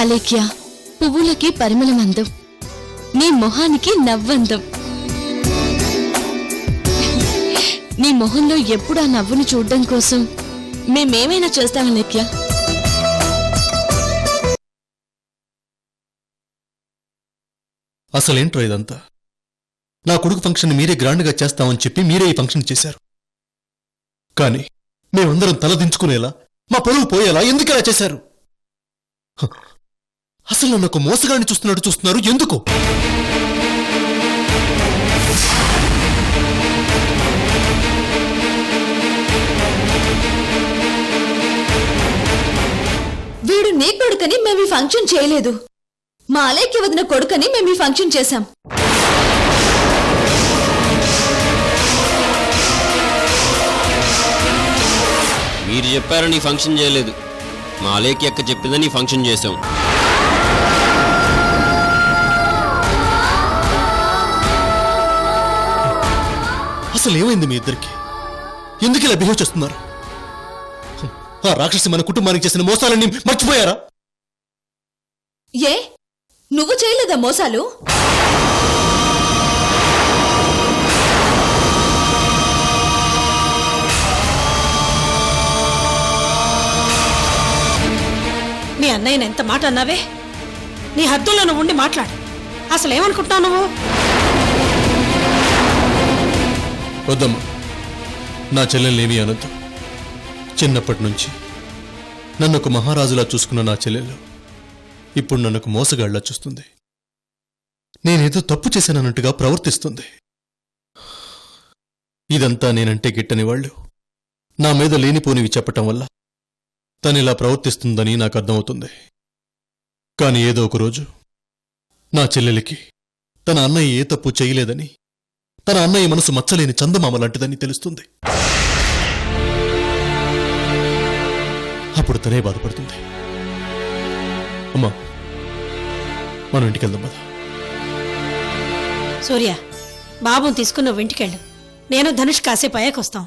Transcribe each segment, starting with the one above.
అలేఖ్య, పువ్వులకి పరిమళమందం, నీ మొహానికి నవ్వందం. నీ మొహంలో ఎప్పుడు ఆ నవ్వును చూడ్డం కోసం మేమేమైనా చేస్తాం అలేఖ్య. అసలేంట్రో ఇదంతా? నా కొడుకు ఫంక్షన్ మీరే గ్రాండ్గా చేస్తామని చెప్పి మీరే ఈ ఫంక్షన్ చేశారు. కానీ మేమందరం తలదించుకునేలా, మా పరువు పోయేలా ఎందుకలా చేశారు? అసలు నన్ను ఒక మోసగాడిని చూస్తున్నారు. ఎందుకు? వీడు నీ కొడుకని మేము ఈ ఫంక్షన్ చేయలేదు. మా అలేఖ్య వదిన కొడుకని మేము ఈ ఫంక్షన్ చేశాం. మీరు చెప్పారని ఫంక్షన్ చేయలేదు. మా అలేఖ్య అక్క చెప్పిందని ఫంక్షన్ చేశాం. అసలు ఏమైంది మీ ఇద్దరికి? ఎందుకు ఇలా బిహేవ్ చేస్తున్నారు? ఆ రాక్షసి మన కుటుంబానికి చేసిన మోసాలన్నీ మర్చిపోయారా? ఏ నువ్వు చేయలేదా మోసాలు? మీ అన్నయ్యని ఎంత మాట అన్నావే? నీ హద్దుల్లో నువ్వు ఉండి మాట్లాడు. అసలేమనుకుంటున్నావు నువ్వు? వద్దమ్మా, నా చెల్లెల్నేమీ అనొద్దు. చిన్నప్పటి నుంచి నన్ను ఒక మహారాజులా చూసుకున్న నా చెల్లెలు ఇప్పుడు నన్ను ఒక మోసగాళ్లా చూస్తుంది. నేనేదో తప్పు చేశానన్నట్టుగా ప్రవర్తిస్తుంది. ఇదంతా నేనంటే గిట్టని వాళ్ళు నా మీద లేనిపోనివి చెప్పటం వల్ల తనిలా ప్రవర్తిస్తుందని నాకు అర్థమవుతుంది. కాని ఏదో ఒకరోజు నా చెల్లెలికి తన అన్నయ్య ఏ తప్పు చేయలేదని, తన అన్నయ్య మనసు మచ్చలేని చందమామ లాంటిదని తెలుస్తుంది. అప్పుడు తనే బాధపడుతుంది. అమ్మా, మనం ఇంటికెళ్దాం పద. సూర్య, బాబుని తీసుకుని నువ్వు ఇంటికెళ్ళు. నేను ధనుష్ కాసేపు అయ్యాకొస్తాం.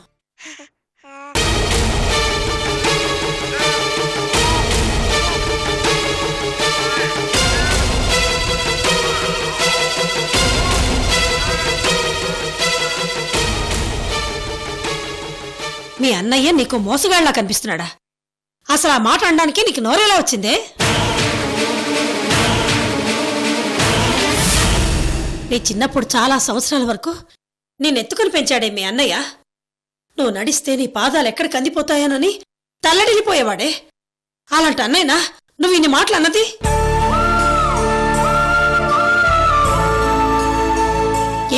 మీ అన్నయ్య నీకు మోసగాళ్లా కనిపిస్తున్నాడా? అసలు ఆ మాట అనడానికి నీకు నోరేలా వచ్చిందే? నీ చిన్నప్పుడు చాలా సంవత్సరాల వరకు నేనెత్తుకుని పెంచాడే మీ అన్నయ్య. నువ్వు నడిస్తే నీ పాదాలు ఎక్కడ కందిపోతాయోనని తల్లడిల్లిపోయేవాడే. అలాంటి అన్నయ్యనా నువ్వు ఇన్ని మాటలు అన్నది?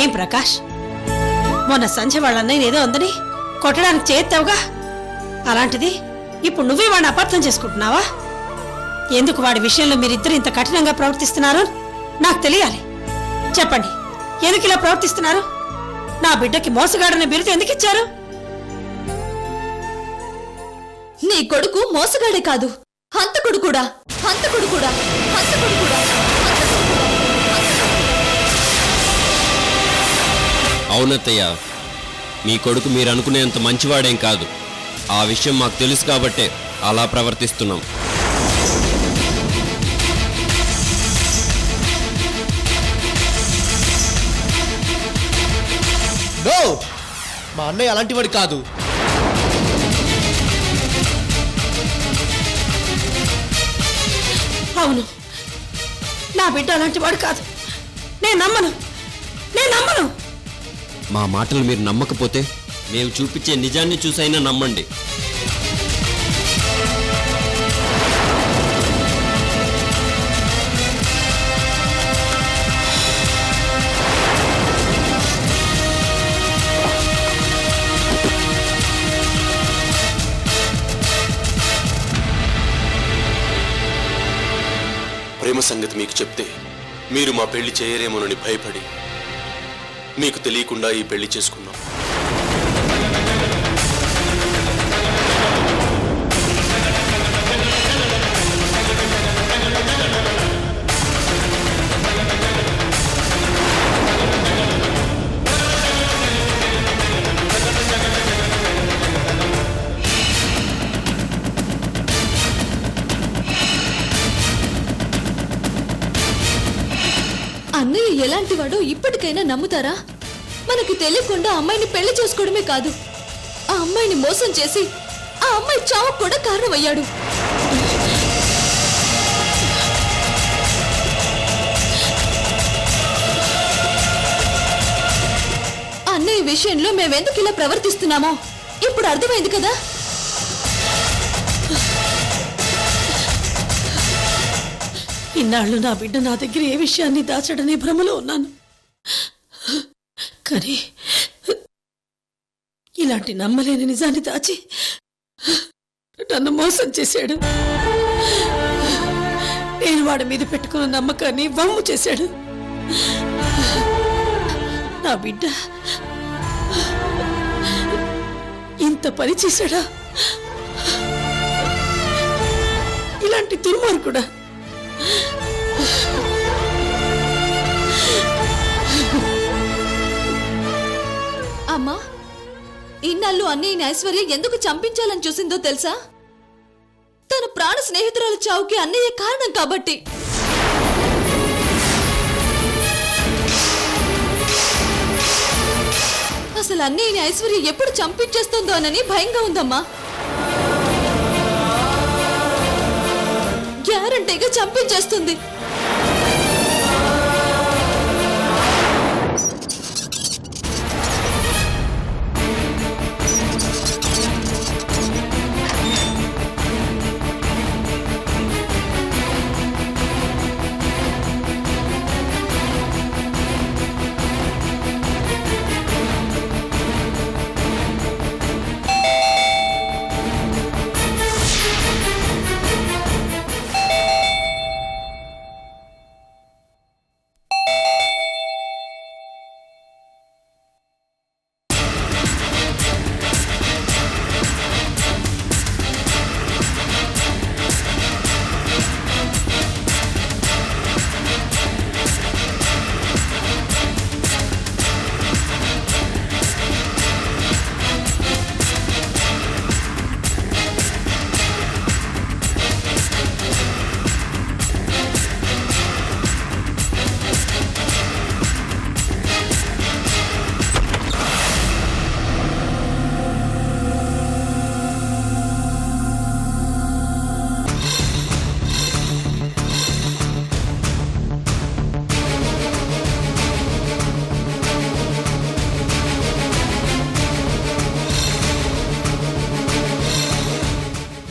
ఏం ప్రకాష్, మొన్న సంధ్య వాళ్ళ అన్నయ్య ఏదో ఉందని కొట్టడానికి చేస్తావుగా. అలాంటిది ఇప్పుడు నువ్వే వాడిని అపార్థం చేసుకుంటున్నావా? ఎందుకు వాడి విషయంలో మీరిద్దరు ఇంత కఠినంగా ప్రవర్తిస్తున్నారు నాకు తెలియాలి. చెప్పండి, ఎందుకు ఇలా ప్రవర్తిస్తున్నారు? నా బిడ్డకి మోసగాడనే బిరుదు ఎందుకు ఇచ్చారు? నీ కొడుకు మోసగాడే కాదు, హంతకుడు కూడా. అవునత్తయ్య, మీ కొడుకు మీరు అనుకునేంత మంచివాడేం కాదు. ఆ విషయం మాకు తెలుసు కాబట్టే అలా ప్రవర్తిస్తున్నాం. మా అన్నయ్య అలాంటి వాడు కాదు. అవును, నా బిడ్డ అలాంటి వాడు కాదు. నేను నమ్మను. మా మాటలు మీరు నమ్మకపోతే మేము చూపించే నిజాన్ని చూసైనా నమ్మండి. ప్రేమ సంగతి మీకు చెప్తే మీరు మా పెళ్లి చేయరేమోనని భయపడి మీకు తెలియకుండా ఈ పెళ్లి చేసుకున్నాం. అన్నయ్య ఎలాంటివాడో ఇప్పటికైనా నమ్ముతారా? మనకి తెలియకుండా అమ్మాయిని పెళ్లి చేసుకోవడమే కాదు, ఆ అమ్మాయిని మోసం చేసి ఆ అమ్మాయి చావుకు కూడా కారణమయ్యాడు. అన్నయ్య విషయంలో మేమెందుకు ఇలా ప్రవర్తిస్తున్నామో ఇప్పుడు అర్థమైంది కదా. ఇన్నాళ్ళు నా బిడ్డ నా దగ్గర ఏ విషయాన్ని దాచడనే భ్రమలో ఉన్నాను. కానీ ఇలాంటి నమ్మలేని నిజాన్ని దాచి నన్ను మోసం చేశాడు. నేను వాడి మీద పెట్టుకున్న నమ్మకాన్ని వమ్ము చేశాడు. నా బిడ్డ ఇంత పని చేశాడా? ఇలాంటి దుర్మార్గుడా? అమ్మా, ఇన్నాళ్ళు అన్నయ్యని ఐశ్వర్య ఎందుకు చంపించాలని చూసిందో తెలుసా? తన ప్రాణ స్నేహితురాలు చావుకి అన్నయ్య కారణం కాబట్టి. అసలు అన్నయ్యని ఐశ్వర్య ఎప్పుడు చంపించేస్తుందోనని భయంగా ఉందమ్మా. గ్యారంటీగా చంపించేస్తుంది.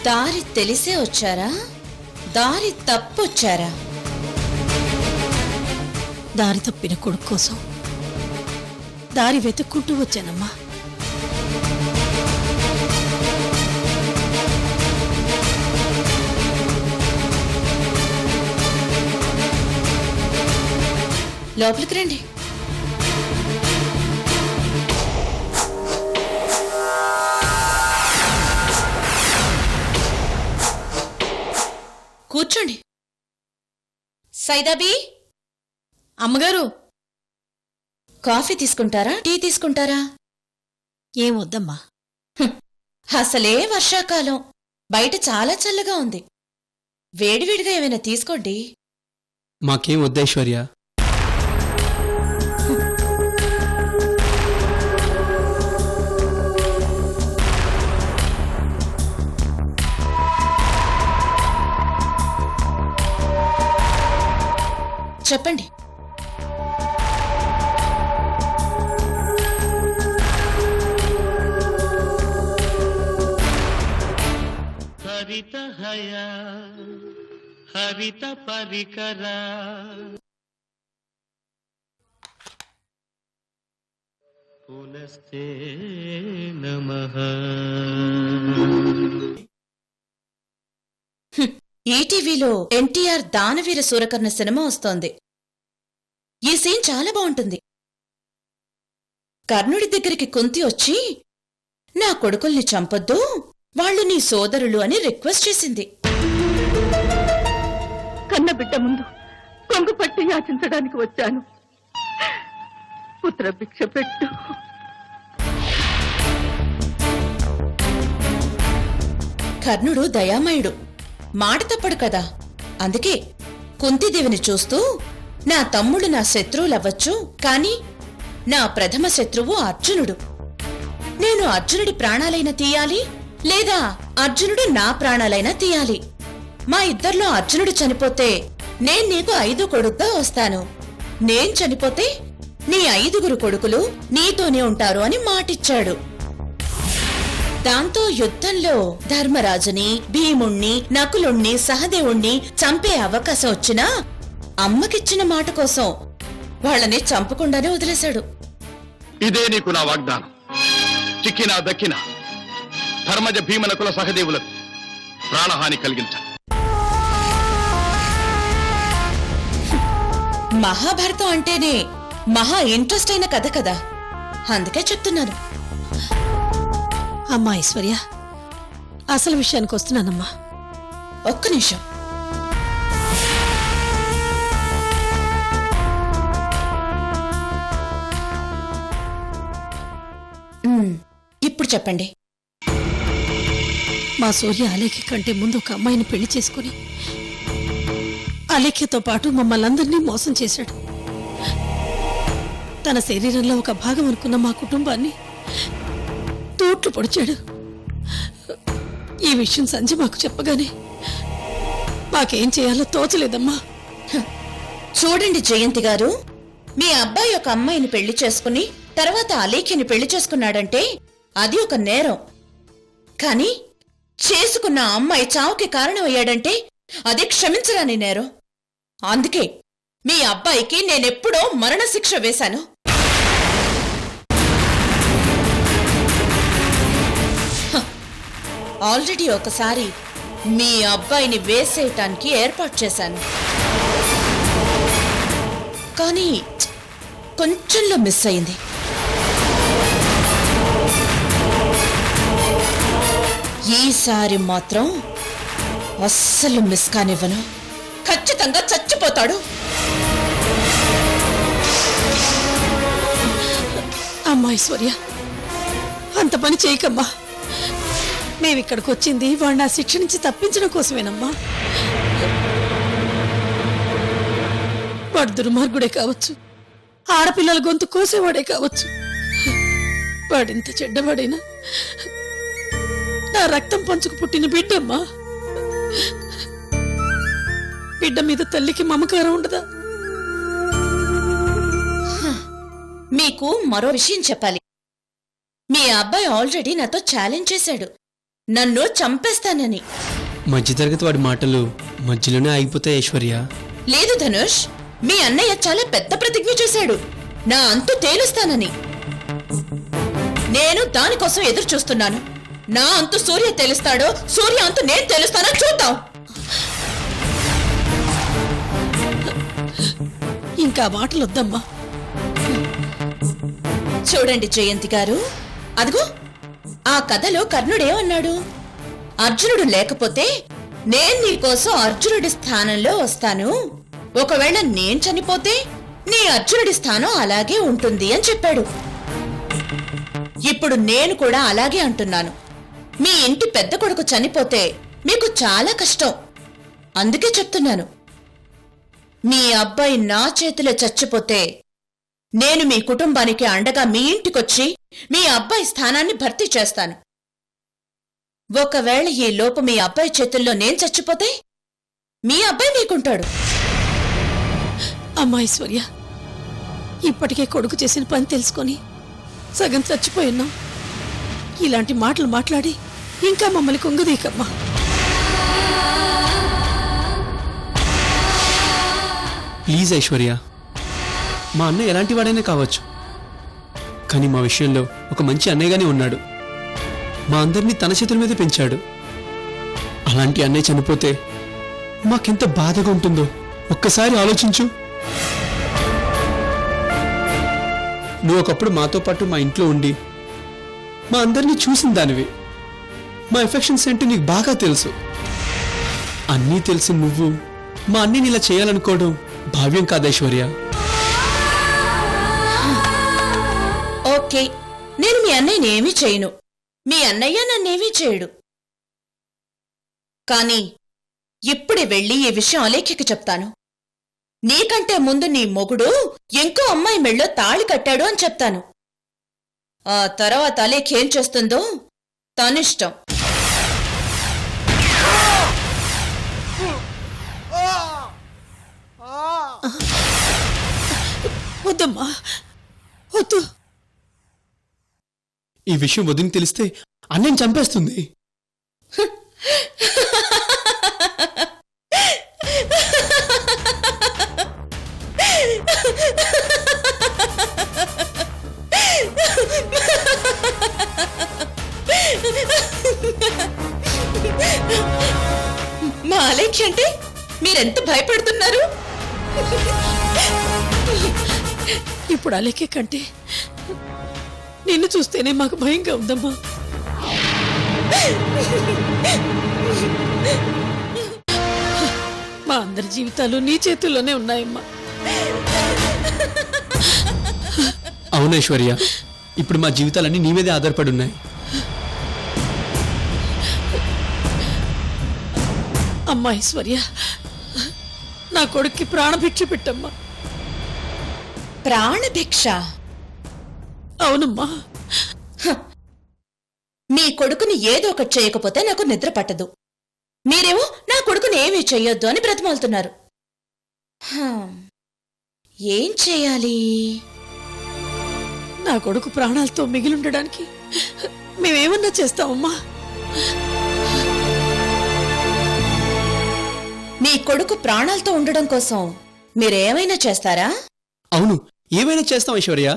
దారి తెలిసే వచ్చారా? దారి తప్పొచ్చారా? దారి తప్పిన కొడుకు కోసం దారి వెతుక్కుంటూ వచ్చానమ్మా. లోపలికి రండి. కూర్చోండి. సైదాబీ, అమ్మగారు, కాఫీ తీసుకుంటారా, టీ తీసుకుంటారా? ఏం వద్దమ్మా. అసలే వర్షాకాలం, బయట చాలా చల్లగా ఉంది. వేడివేడిగా ఏమైనా తీసుకోండి. మాకేం వద్దైశ్వర్య. చెప్పండి. హరిత హయ హరిత పరికర పునస్తే నమః. ఈటీవీలో ఎన్టీఆర్ దానవీర సూరకర్ణ సినిమా వస్తోంది. ఈ సీన్ చాలా బాగుంటుంది. కర్ణుడి దగ్గరికి కుంతి వచ్చి, నా కొడుకుల్ని చంపొద్దు, వాళ్ళు నీ సోదరులు అని రిక్వెస్ట్ చేసింది. కన్నబిడ్డ ముందు కొంగు పట్టి యాచించడానికి వచ్చాను. పుత్ర భిక్ష పెట్టు. కర్ణుడు దయామయుడు, మాట తప్పడు కదా. అందుకే కుంతిదేవిని చూస్తూ నా తమ్ముడు నా శత్రువులవ్వచ్చు, కాని నా ప్రథమ శత్రువు అర్జునుడు. నేను అర్జునుడి ప్రాణాలైనా తీయాలి, లేదా అర్జునుడు నా ప్రాణాలైనా తీయాలి. మా ఇద్దర్లో అర్జునుడు చనిపోతే నేను నీకు 5 కొడుకుగా వస్తాను. నేను చనిపోతే నీ 5 కొడుకులు నీతోనే ఉంటారు అని మాటిచ్చాడు. దాంతో యుద్ధంలో ధర్మరాజుని, భీముణ్ణి, నకులుణ్ణి, సహదేవుణ్ణి చంపే అవకాశం వచ్చినా అమ్మకిచ్చిన మాట కోసం వాళ్ళని చంపకుండానే వదిలేశాడు. ఇదే నీకు నా వాగ్దానం. చిక్కినా దక్కినా ధర్మజ భీమనకుల సహదేవులకు ప్రాణహాని కలిగించాలి. మహాభారతం అంటేనే మహా ఇంట్రెస్ట్ అయిన కథ కదా, అందుకే చెప్తున్నాను. అమ్మా ఐశ్వర్య, అసలు విషయానికి వస్తున్నానమ్మా. ఒక్క నిమిషం. ఇప్పుడు చెప్పండి. మా సూర్య అలేఖ్య కంటే ముందు ఒక అమ్మాయిని పెళ్లి చేసుకుని అలేఖ్యతో పాటు మమ్మల్ని అందరినీ మోసం చేశాడు. తన శరీరంలో ఒక భాగం అనుకున్న మా కుటుంబాన్ని తూట్లు పొడిచాడు. ఈ విషయం సంజయ్ మాకు చెప్పగానే మాకేం చేయాలో తోచలేదమ్మా. చూడండి జయంతి గారు, మీ అబ్బాయి ఒక అమ్మాయిని పెళ్లి చేసుకుని తర్వాత అలేఖ్యని పెళ్లి చేసుకున్నాడంటే అది ఒక నేరం. కాని చేసుకున్న అమ్మాయి చావుకి కారణమయ్యాడంటే అది క్షమించరాని నేరం. అందుకే మీ అబ్బాయికి నేనెప్పుడో మరణశిక్ష వేశాను. ఆల్రెడీ ఒకసారి మీ అబ్బాయిని వేసేయటానికి ఏర్పాటు చేశాను, కానీ కొంచెంలో మిస్ అయింది. ఈసారి మాత్రం అస్సలు మిస్ కానివ్వను. ఖచ్చితంగా చచ్చిపోతాడు. అమ్మా ఐశ్వర్య, అంత పని చేయకమ్మా. మేమిక్కడికి వచ్చింది వాడిని ఆ శిక్ష నుంచి తప్పించడం కోసమేనమ్మా. వాడు దుర్మార్గుడే కావచ్చు, ఆడపిల్లల గొంతు కోసేవాడే కావచ్చు. వాడింత చెడ్డవాడైనా నా రక్తం పంచుకు పుట్టిన బిడ్డమ్మా. బిడ్డ మీద తల్లికి మమకారం ఉండదా? మీకు మరో విషయం చెప్పాలి. మీ అబ్బాయి ఆల్రెడీ నాతో ఛాలెంజ్ చేశాడు, నన్ను చంపేస్తానని. మధ్యతరగతి వాడి మాటలు మధ్యలోనే ఆగిపోతాయి ఐశ్వర్య. లేదు ధనుష్, మీ అన్నయ్య చాలా పెద్ద ప్రతిజ్ఞ చేశాడు, నా అంతు తేలుస్తానని. నేను దానికోసం ఎదురు చూస్తున్నాను. నా అంతు సూర్య తెలుస్తాడో, సూర్య అంతు నేను తెలుస్తానో చూద్దాం. ఇంకా మాటలు వద్దమ్మా. చూడండి జయంతి గారు, అదిగో ఆ కథలో కర్ణుడేమన్నాడు? అర్జునుడు లేకపోతే నేను నీకోసం అర్జునుడి స్థానంలో వస్తాను, ఒకవేళ నేను చనిపోతే నీ అర్జునుడి స్థానం అలాగే ఉంటుంది అని చెప్పాడు. ఇప్పుడు నేను కూడా అలాగే అంటున్నాను. మీ ఇంటి పెద్ద కొడుకు చనిపోతే మీకు చాలా కష్టం, అందుకే చెప్తున్నాను. మీ అబ్బాయి నా చేతిలో చచ్చిపోతే నేను మీ కుటుంబానికి అండగా మీ ఇంటికొచ్చి మీ అబ్బాయి స్థానాన్ని భర్తీ చేస్తాను. ఒకవేళ ఈ లోపు మీ అబ్బాయి చేతుల్లో నేను చచ్చిపోతే మీ అబ్బాయి మీకుంటాడు. అమ్మా ఐశ్వర్య, ఇప్పటికే కొడుకు చేసిన పని తెలుసుకొని సగం చచ్చిపోయినాం. ఇలాంటి మాటలు మాట్లాడి ఇంకా మమ్మల్ని కుంగదీకమ్మా. ప్లీజ్ ఐశ్వర్య, మా అన్నయ్య ఎలాంటి వాడైనా కావచ్చు, కానీ మా విషయంలో ఒక మంచి అన్నయ్యగానే ఉన్నాడు. మా అందరినీ తన చేతుల మీద పెంచాడు. అలాంటి అన్నయ్య చనిపోతే మాకెంత బాధగా ఉంటుందో ఒక్కసారి ఆలోచించు. నువ్వు ఒకప్పుడు మాతో పాటు మా ఇంట్లో ఉండి మా అందరినీ చూసిన దానివి. మా ఎఫెక్షన్స్ ఏంటో నీకు బాగా తెలుసు. అన్నీ తెలిసి నువ్వు మా అన్నయ్యని ఇలా చేయాలనుకోవడం భావ్యం కాదు ఐశ్వర్య. ఓకే, నేను మీ అన్నయ్యని ఏమీ చేయను, మీ అన్నయ్య నన్నేమీ చేయడు. కానీ ఇప్పుడే వెళ్ళి ఈ విషయం అలేఖ్యకి చెప్తాను. నీకంటే ముందు నీ మొగుడు ఇంకో అమ్మాయి మెళ్ళో తాళి కట్టాడు అని చెప్తాను. ఆ తర్వాత అలేఖేం చేస్తుందో తనిష్టం. వద్దమ్మా, వద్దు. ఈ విషయం వదిన తెలిస్తే అన్నయ్యని చంపేస్తుంది. మా అలేఖ్య అంటే మీరెంత భయపడుతున్నారు? ఇప్పుడు అలేఖ్య కంటే నిన్ను చూస్తేనే మాకు భయంగా ఉందమ్మా. మా అందరి జీవితాలు నీ చేతుల్లోనే ఉన్నాయమ్మా. అవును ఐశ్వర్య, ఇప్పుడు మా జీవితాలన్నీ నీ మీదే ఆధారపడి ఉన్నాయి. అమ్మా ఐశ్వర్య, నా కొడుక్కి ప్రాణభిక్ష పెట్టమ్మా. ప్రాణభిక్ష? అవునమ్మా. మీ కొడుకుని ఏదో ఒకటి చేయకపోతే నాకు నిద్ర పట్టదు. మీరేమో నా కొడుకుని ఏమీ చెయ్యొద్దు అని బ్రతిమాలుతున్నారు. ఏం చేయాలి? నా కొడుకు ప్రాణాలతో మిగిలిండడానికి మేమేమన్నా చేస్తామమ్మా. మీ కొడుకు ప్రాణాలతో ఉండడం కోసం మీరేమైనా చేస్తారా? అవును, ఏమైనా చేస్తాం ఐశ్వర్య.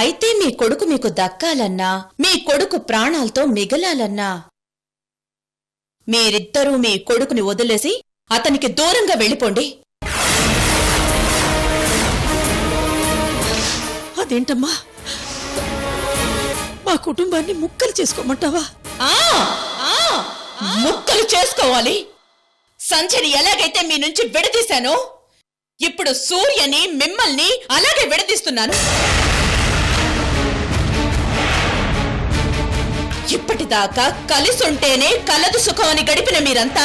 అయితే మీ కొడుకు మీకు దక్కాలన్నా, మీ కొడుకు ప్రాణాలతో మిగలాలన్నా మీరిద్దరూ మీ కొడుకుని వదిలేసి అతనికి దూరంగా వెళ్ళిపోండి. అదేంటమ్మా, మా కుటుంబాన్ని ముక్కలు చేసుకోమంటావా? ముక్కలు చేసుకోవాలి. సంధ్యని ఎలాగైతే మీ నుంచి విడదీశానో ఇప్పుడు సూర్యని మిమ్మల్ని అలాగే విడదీస్తున్నాను. ఇప్పటిదాకా కలిసుంటేనే కలదు సుఖం అని గడిపిన మీరంతా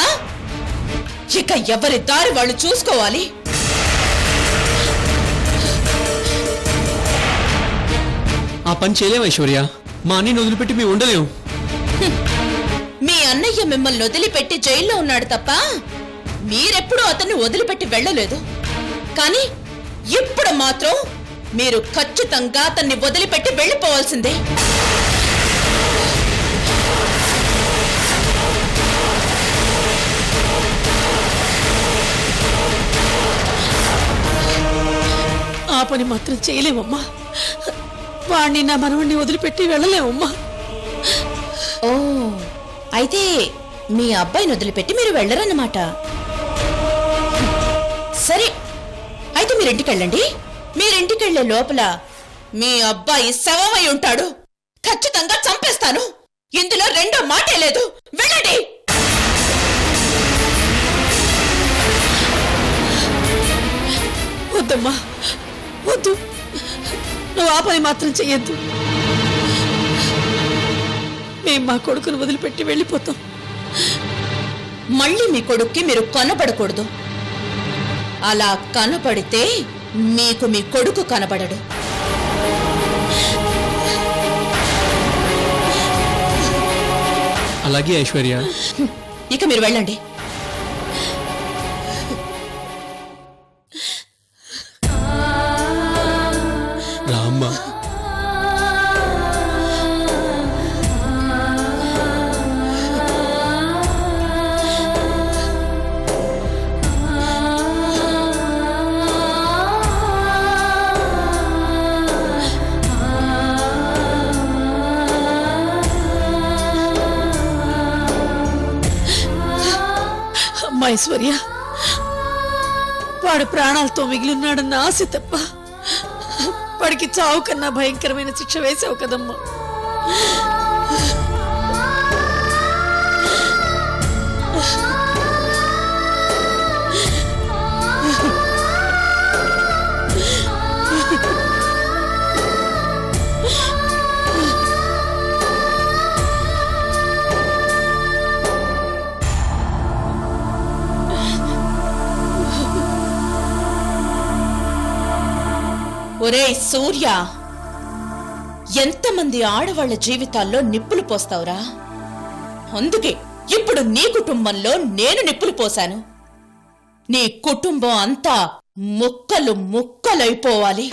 ఇక ఎవరి దారి వాళ్ళు చూసుకోవాలి. ఆ పని చేయలేం ఐశ్వర్య. మా అన్నయ్యని వదిలిపెట్టి మేము ఉండలేం. మీ అన్నయ్య మిమ్మల్ని వదిలిపెట్టి జైల్లో ఉన్నాడు తప్ప మీరెప్పుడూ అతన్ని వదిలిపెట్టి వెళ్ళలేదు. కానీ ఇప్పుడు మాత్రం మీరు ఖచ్చితంగా అతన్ని వదిలిపెట్టి వెళ్ళిపోవాల్సిందే. ఆ పని మాత్రం చేయలేమమ్మా. వాణ్ణి నా మనవణ్ణి వదిలిపెట్టి వెళ్ళలేమమ్మా. ఓ, అయితే మీ అబ్బాయిని వదిలిపెట్టి మీరు వెళ్ళరన్నమాట. సరే, అయితే మీరింటికెళ్ళండి. మీరింటికెళ్లే లోపల మీ అబ్బాయి శవమై ఉంటాడు. ఖచ్చితంగా చంపేస్తాను. ఇందులో రెండో మాటే లేదు. వెళ్ళండి. వద్దమ్మా, వద్దు. నువ్వు ఆ పని మాత్రం చెయ్యొద్దు. మేం మా కొడుకును వదిలిపెట్టి వెళ్ళిపోతాం. మళ్ళీ మీ కొడుక్కి మీరు కనబడకూడదు. అలా కనబడితే మీకు మీ కొడుకు కనబడడు. అలాగే ఐశ్వర్య. ఇక మీరు వెళ్ళండి. రామ్మా. అమ్మా ఐశ్వర్య, వాడు ప్రాణాలతో మిగిలిన్నాడన్న ఆశ తప్ప వాడికి చావు కన్నా భయంకరమైన శిక్ష వేసావు కదమ్మా. ఒరే సూర్య, ఎంతమంది ఆడవాళ్ల జీవితాల్లో నిప్పులు పోస్తావురా? అందుకే ఇప్పుడు నీ కుటుంబంలో నేను నిప్పులు పోశాను. నీ కుటుంబం అంతా ముక్కలు ముక్కలైపోవాలి.